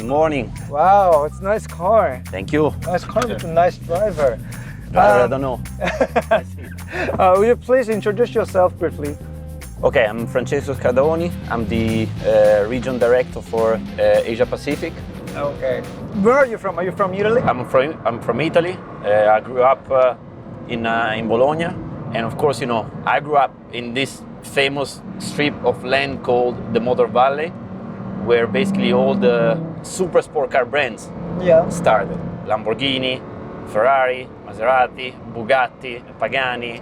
morning. Wow, it's a nice car. Thank you. Nice car with a nice driver. I don't know. Will you please introduce yourself briefly? Okay, I'm Francesco Scardoni. I'm the region director for Asia Pacific. Okay. Where are you from? Are you from Italy? I'm from Italy. I grew up in Bologna, and of course, I grew up in this famous strip of land called the Motor Valley, where basically all the super sport car brands started. Lamborghini, Ferrari, Maserati, Bugatti, Pagani,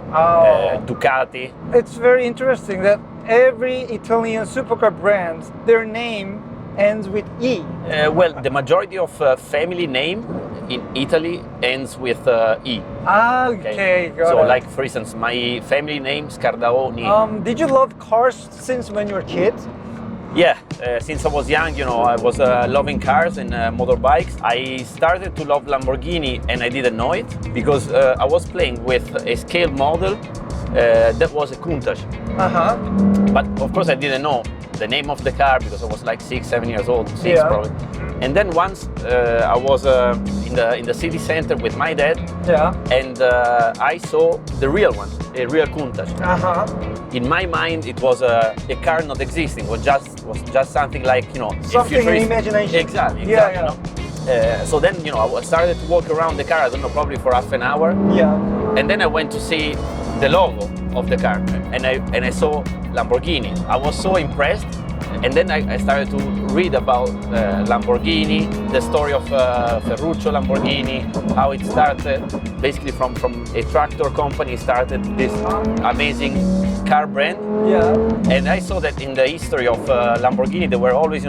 Ducati. It's very interesting that every Italian supercar brand, their name ends with E. Well, the majority of family name in Italy ends with E. Okay, got So, it. like for instance, my family name Scardaoni. Did you love cars since when you were a kid? Yeah, since I was young, I was loving cars and motorbikes. I started to love Lamborghini and I didn't know it because I was playing with a scale model that was a Countach. But of course I didn't know the name of the car because I was like 6-7 years old, probably. And then once I was in the city center with my dad, and I saw the real one, a real Countach. In my mind, it was a car not existing. Was just something like Something in imagination. Exactly. So then I started to walk around the car. I don't know, probably for half an hour. And then I went to see the logo of the car, and I saw Lamborghini. I was so impressed. And then I started to read about Lamborghini, the story of Ferruccio Lamborghini, how it started, basically from a tractor company, started this amazing car brand. And I saw that in the history of Lamborghini, there were always,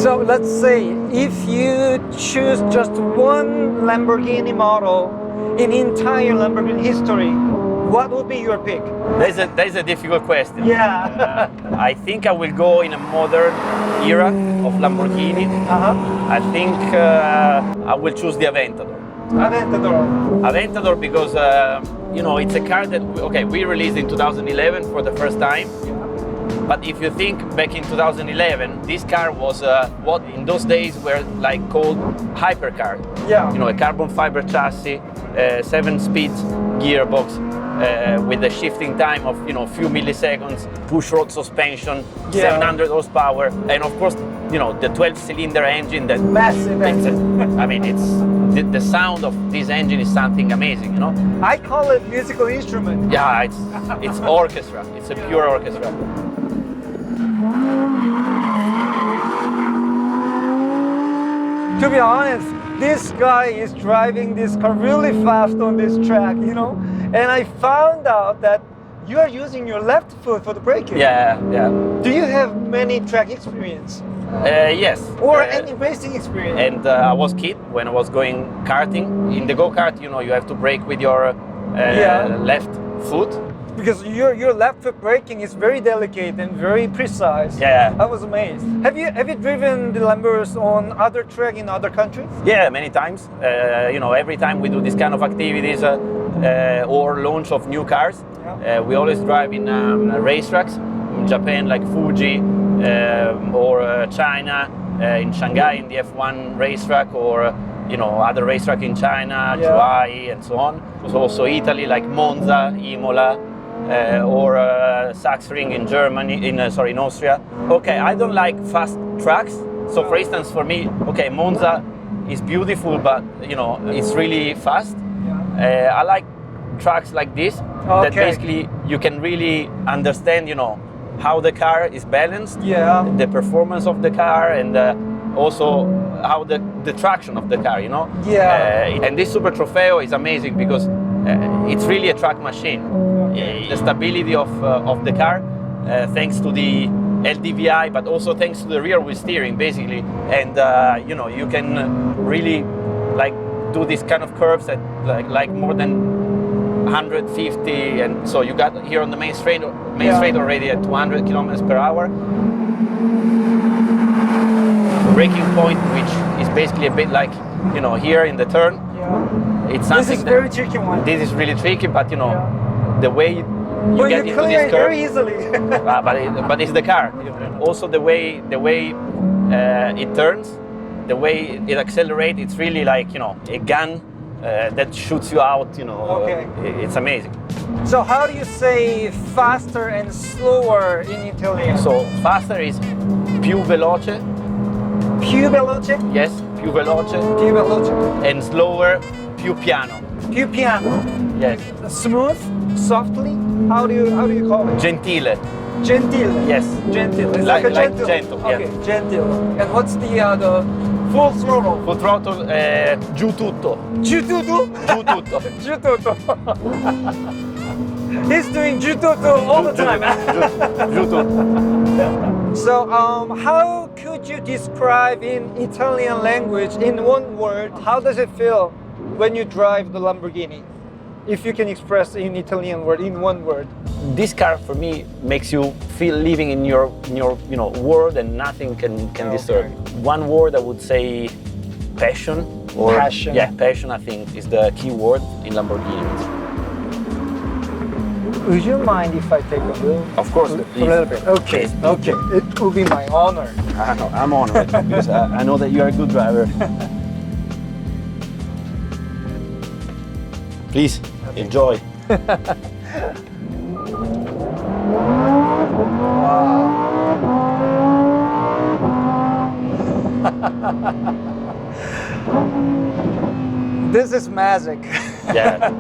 So let's say if you choose just one Lamborghini model in entire Lamborghini history, what would be your pick? That is a difficult question. I think I will go in a modern era of Lamborghini. I think I will choose the Aventador. Aventador because it's a car that we released in 2011 for the first time. But if you think back in 2011, this car was what in those days were like called hypercar. A carbon fiber chassis, 7-speed gearbox with a shifting time of few milliseconds, push rod suspension, 700 horsepower, and of course the 12-cylinder engine that massive engine. I mean, it's the sound of this engine is something amazing. I call it musical instrument. Yeah, it's orchestra. It's a pure orchestra. To be honest, this guy is driving this car really fast on this track, and I found out that you are using your left foot for the braking. Yeah. Do you have many track experience? Yes. Or any racing experience? And I was kid when I was going karting. In the go-kart, you have to brake with your left foot. Because your left foot braking is very delicate and very precise. I was amazed. Have you driven the Lambos on other track in other countries? Yeah, many times. Every time we do this kind of activities or launch of new cars, we always drive in racetracks in Japan, like Fuji, or China, in Shanghai in the F1 racetrack, or other racetrack in China, Zhuhai, and so on. Also Italy, like Monza, Imola. Or Sachsenring in Germany, in Austria. I don't like fast tracks. So, for instance, for me, Monza is beautiful, but it's really fast. I like tracks like this that basically you can really understand, how the car is balanced, the performance of the car, and also how the traction of the car, And this Super Trofeo is amazing because it's really a track machine. The stability of the car, thanks to the LDVI, but also thanks to the rear wheel steering, basically, and you can really like do these kind of curves at like more than 150, and so you got here on the main straight already at 200 kilometers per hour. Braking point, which is basically a bit like here in the turn. It's something this is very tricky one. This is really tricky, but the way Well, get you into clear this it curve. very easily. But it's the car. Also the way it turns, the way it accelerates. It's really like a gun that shoots you out. Okay. It's amazing. So how do you say faster and slower in Italian? So faster is più veloce. Più veloce, Yes, più veloce. più veloce, And slower, più piano. più piano. Yes. Smooth, softly. How do you call it? Gentile. Gentile. Yes. Gentile. It's Like- a like gentle. gentle, Okay, yes. gentile. And what's the full throttle? Full throttle, giù tutto. Giù tutto. Giù tutto. Giù tutto. He's doing giù tutto all the time. Giù tutto. So, how could you describe in Italian language, in one word, how does it feel when you drive the Lamborghini? If you can express in Italian word, in one word. This car for me makes you feel living in your world and nothing can disturb you. One word I would say passion. Passion. Yeah, passion I think is the key word in Lamborghini. Would you mind if I take a little? Of course, A please. little bit. Okay. Please. Okay. It will be my honor. I'm honored because I know that you are a good driver. Please enjoy. This is magic. Yeah.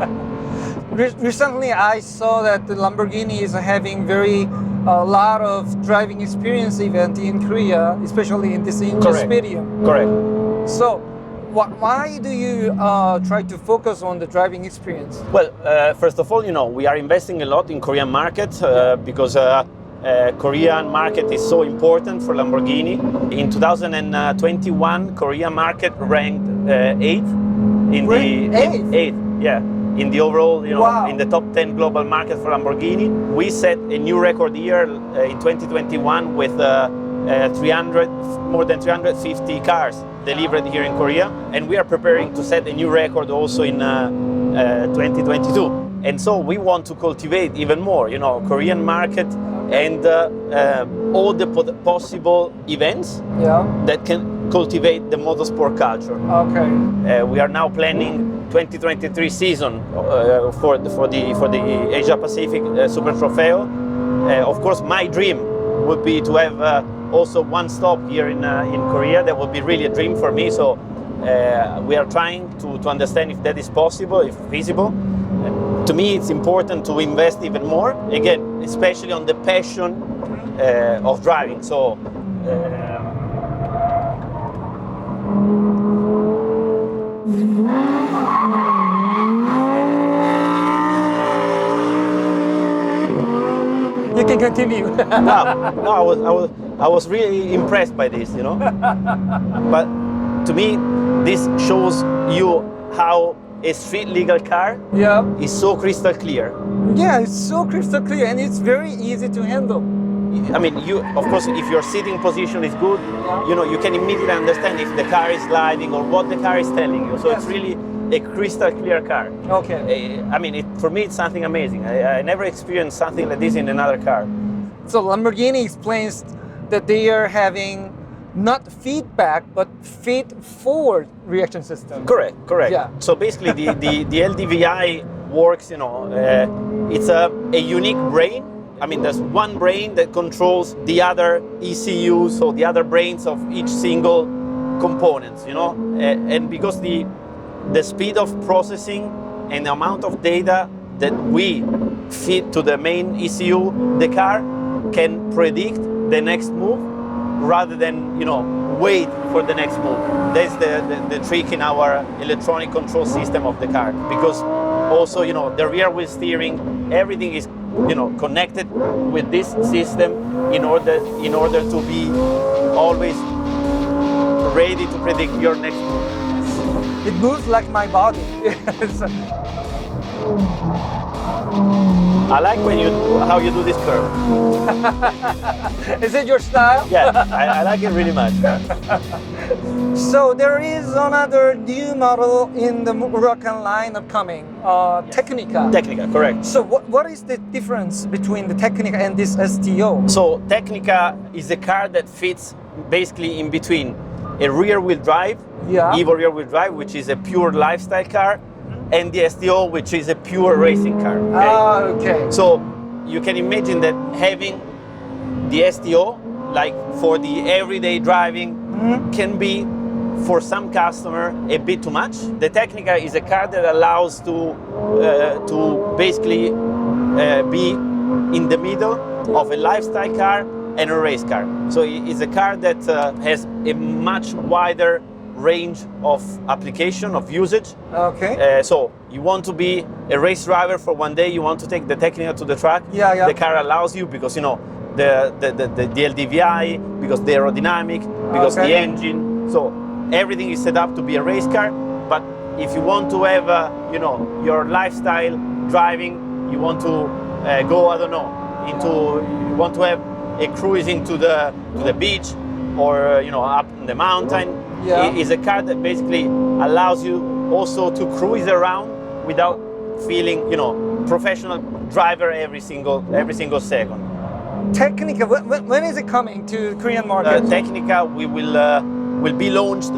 Recently, I saw that the Lamborghini is having a lot of driving experience event in Korea, especially in this indoor Correct. stadium. Correct. So, why do you try to focus on the driving experience? Well, first of all, we are investing a lot in Korean market because Korean market is so important for Lamborghini. In 2021, Korean market ranked 8th in Ranked eighth? eighth, yeah, in the overall, Wow. in the top 10 global market for Lamborghini. We set a new record year in 2021 with more than 350 cars delivered here in Korea, and we are preparing to set a new record also in 2022. And so we want to cultivate even more, Korean market and all the possible events Yeah. that can cultivate the motorsport culture. Okay. We are now planning 2023 season for the Asia Pacific Super Trofeo. Of course, my dream would be to have also one stop here in Korea. That would be really a dream for me. So we are trying to understand if that is possible, if feasible. To me, it's important to invest even more. Again, especially on the passion of driving. So. You can continue. No, I was really impressed by this, But to me, this shows you how a street legal car Yeah. is so crystal clear. Yeah, it's so crystal clear and it's very easy to handle. I mean, of course, if your sitting position is good, you can immediately understand if the car is sliding or what the car is telling you. So Yes. it's really a crystal clear car. Okay. I mean, for me, it's something amazing. I never experienced something like this in another car. So Lamborghini explains that they are having not feedback but feed-forward reaction system. Correct. Yeah. So basically, the LDVI works. It's a unique brain. I mean, there's one brain that controls the other ECUs, so the other brains of each single components. And because the speed of processing and the amount of data that we feed to the main ECU, the car can predict the next move rather than wait for the next move. That's the trick in our electronic control system of the car, because also the rear wheel steering, everything is connected with this system in order to be always ready to predict your next move. It moves like my body. I like how you do this curve. Is it your style? Yeah, I like it really much. So there is another new model in the Huracan line upcoming, Technica. Technica, correct. So what is the difference between the Technica and this STO? So Technica is a car that fits basically in between a rear-wheel drive, Evo rear-wheel drive, which is a pure lifestyle car, and the STO, which is a pure racing car. Okay. So you can imagine that having the STO, like for the everyday driving, can be for some customer a bit too much. The Technica is a car that allows to basically be in the middle of a lifestyle car and a race car. So it's a car that has a much wider range of application, of usage. Okay. So you want to be a race driver for one day, you want to take the Technica to the track. The car allows you because, you know, the LDVI, because the aerodynamic, because the engine. So everything is set up to be a race car. But if you want to have, you know, your lifestyle driving, you want to go, I don't know, you want to have a cruising to the beach or, you know, up in the mountain. It is a car that basically allows you also to cruise around without feeling, you know, professional driver every single second. Technica, when is it coming to Korean market? Technica will be launched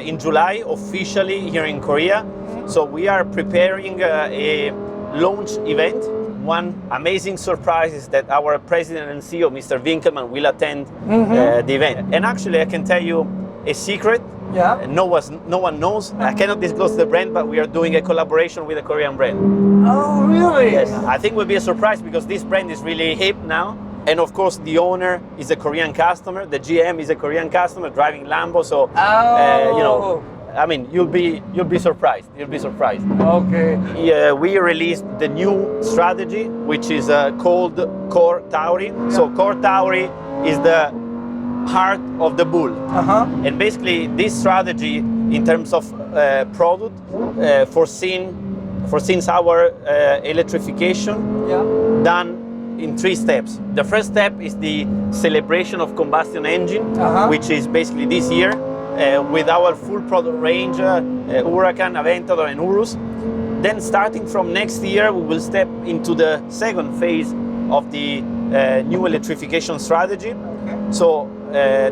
in July officially here in Korea. So we are preparing a launch event. One amazing surprise is that our president and CEO, Mr. Winkelmann, will attend the event. And actually, I can tell you a secret. No one knows. I cannot disclose the brand, but we are doing a collaboration with a Korean brand. Oh, really? Yes. I think it will be a surprise because this brand is really hip now. And of course, the owner is a Korean customer. The GM is a Korean customer driving Lambo. So, you know, I mean, you'll be surprised. You'll be surprised. Okay. We released the new strategy, which is called Core Tauri. So Core Tauri is the heart of the bull. And basically, this strategy, in terms of product, foresees our electrification done in 3 steps. The first step is the celebration of combustion engine, which is basically this year with our full product range, Huracan, Aventador and Urus. Then starting from next year, we will step into the second phase of the new electrification strategy. So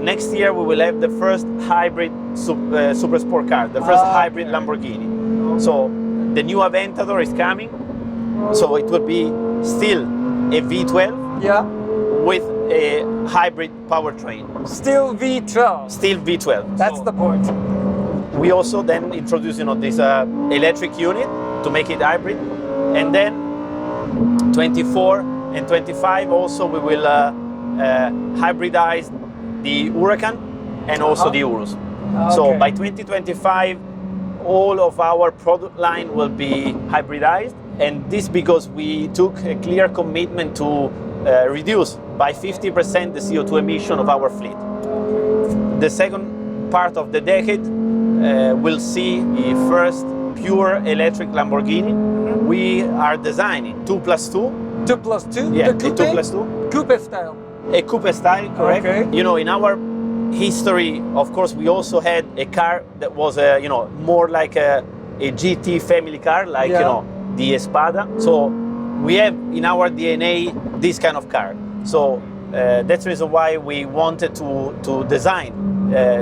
next year we will have the first hybrid super sport car, the first hybrid Lamborghini. So the new Aventador is coming. So it will be still a V12 with a hybrid powertrain. Still V12. Still V12. That's the point. We also then introduce, you know, this electric unit to make it hybrid, and then 24 and 25 also we will hybridize the Huracan and also the Urus. So by 2025, all of our product line will be hybridized, and this because we took a clear commitment to reduce by 50% the CO2 emission of our fleet. The second part of the decade will see the first pure electric Lamborghini. We are designing 2+2. 2+2? Yeah, the coupe? 2+2. Coupe style. A coupe style, correct. You know, in our history, of course, we also had a car that was, you know, more like a GT family car, like, you know, the Espada. So we have in our DNA this kind of car. So that's the reason why we wanted to design,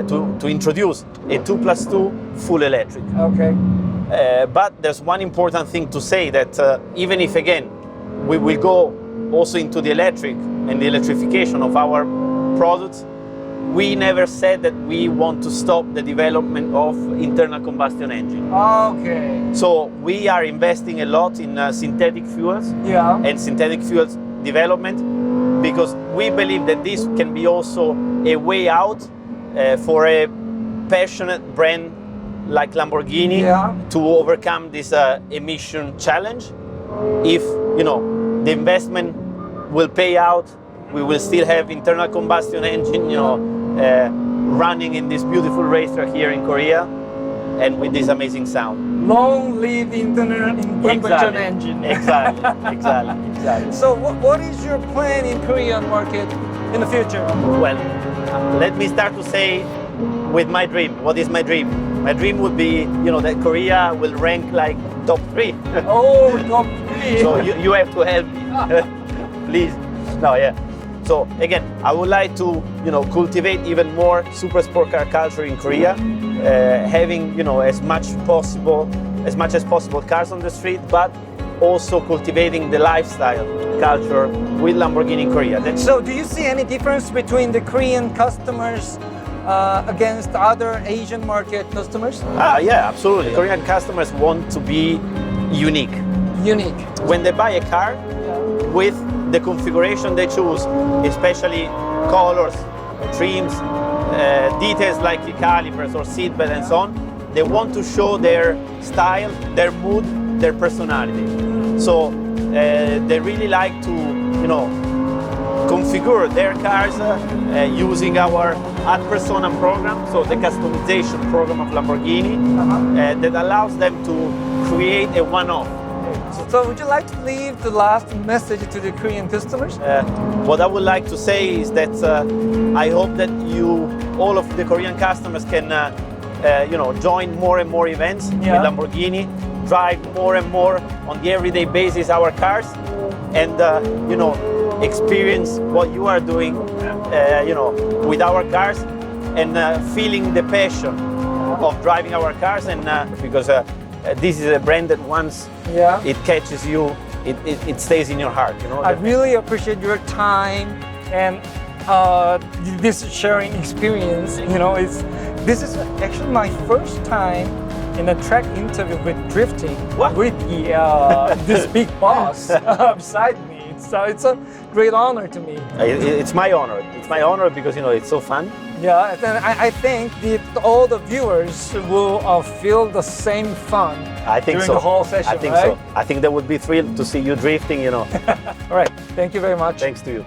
to introduce a 2+2 full electric. But there's one important thing to say, that even if, again, we will go also into the electric and the electrification of our products, we never said that we want to stop the development of internal combustion engine. So we are investing a lot in synthetic fuels and synthetic fuels development, because we believe that this can be also a way out for a passionate brand like Lamborghini to overcome this emission challenge. If, you know, the investment will pay out, we will still have internal combustion engine, you know, running in this beautiful racetrack here in Korea. and with this amazing sound. Long live internal combustion engine. Exactly. So what is your plan in Korean market in the future? Well, let me start to say with my dream. What is my dream? My dream would be, that Korea will rank like top 3. Oh, top 3. So you have to help me, please. No, yeah. So again, I would like to, cultivate even more super sport car culture in Korea, having, as much as possible cars on the street, but also cultivating the lifestyle culture with Lamborghini in Korea. So do you see any difference between the Korean customers against other Asian market customers? Yeah, absolutely. Korean customers want to be unique. When they buy a car, with the configuration they choose, especially colors, trims, details like the calipers or seatbelt and so on, they want to show their style, their mood, their personality. So they really like to, configure their cars using our ad personam program, so the customization program of Lamborghini, that allows them to create a one-off. So would you like to leave the last message to the Korean customers? What I would like to say is that I hope that all of the Korean customers can, join more and more events with Lamborghini, drive more and more on the everyday basis our cars, and experience what you are doing, with our cars, and feeling the passion of driving our cars, and because this is a brand that once it catches you, it stays in your heart. I really appreciate your time and this sharing experience. This is actually my first time in a track interview with drifting with this big boss beside me. So it's a great honor to me. It's my honor. It's my honor because it's so fun. Yeah, and I think that all the viewers will feel the same fun during the whole session. I think so. I think they would be thrilled to see you drifting. All right. Thank you very much. Thanks to you.